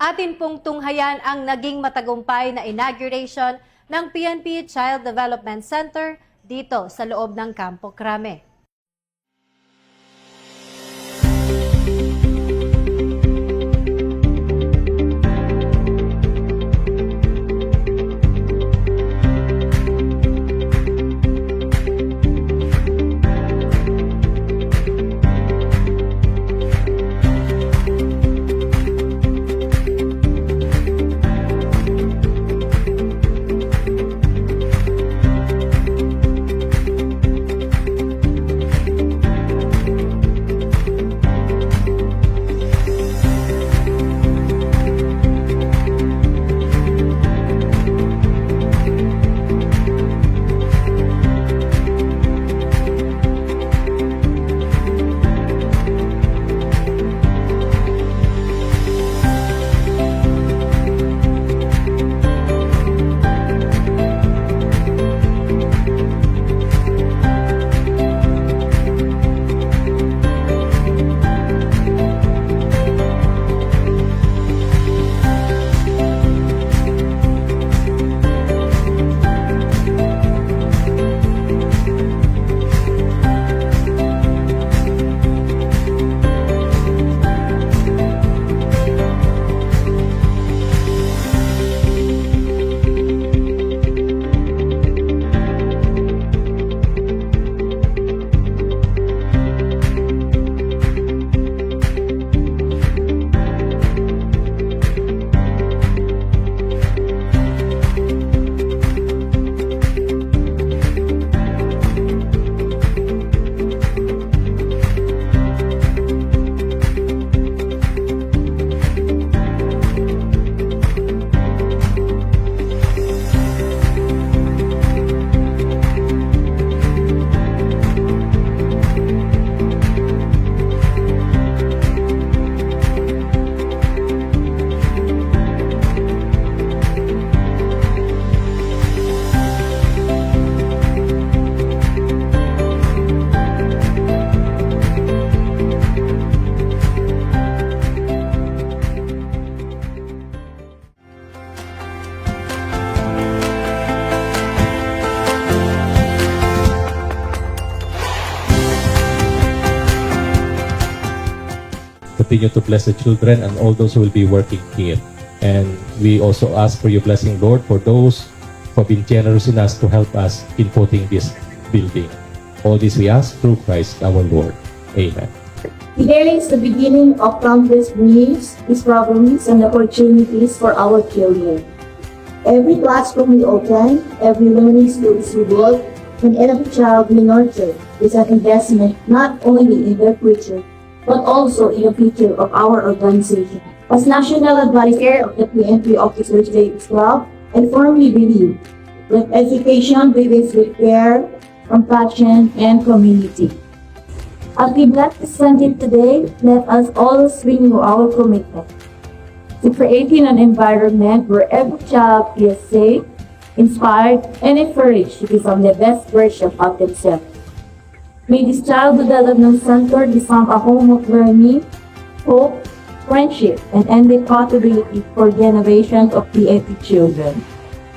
Atin pong tunghayan ang naging matagumpay na inauguration ng PNP Child Development Center dito sa loob ng Campo Crame. Continue to bless the children and all those who will be working here. And we also ask for your blessing, Lord, for those who have been generous in us to help us in putting this building. All this we ask through Christ our Lord. Amen. Today is the beginning of countless dreams, discoveries, and opportunities for our children. Every classroom we open, every learning school is rebuilt, and every child we nurture is an investment not only in their future, but also in the future of our organization. As National Advisor of the PNP Officers Days Club, I firmly believe that education begins with care, compassion, and community. As we bless this Sunday today, let us always renew our commitment to creating an environment where every child feels safe, inspired, and encouraged to become the best version of themselves. May this Child Development Center become a home of learning, hope, friendship, and ending possibility for generations of PNP children.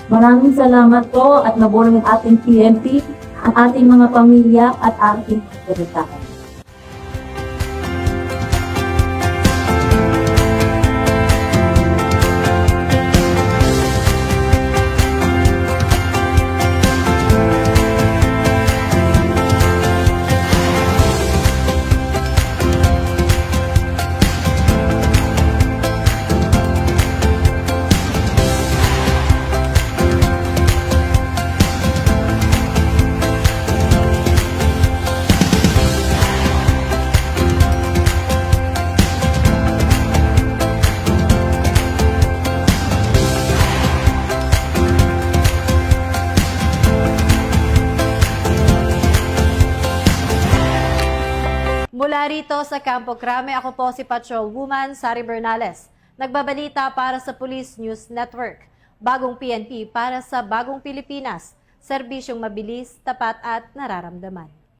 Maraming salamat po at mabuhay ang ating PNP, ang ating mga pamilya at ating kabataan. Mula rito sa Campo Crame, ako po si Patrol Woman Sari Bernales. Nagbabalita para sa Police News Network. Bagong PNP para sa bagong Pilipinas. Serbisyong mabilis, tapat at nararamdaman.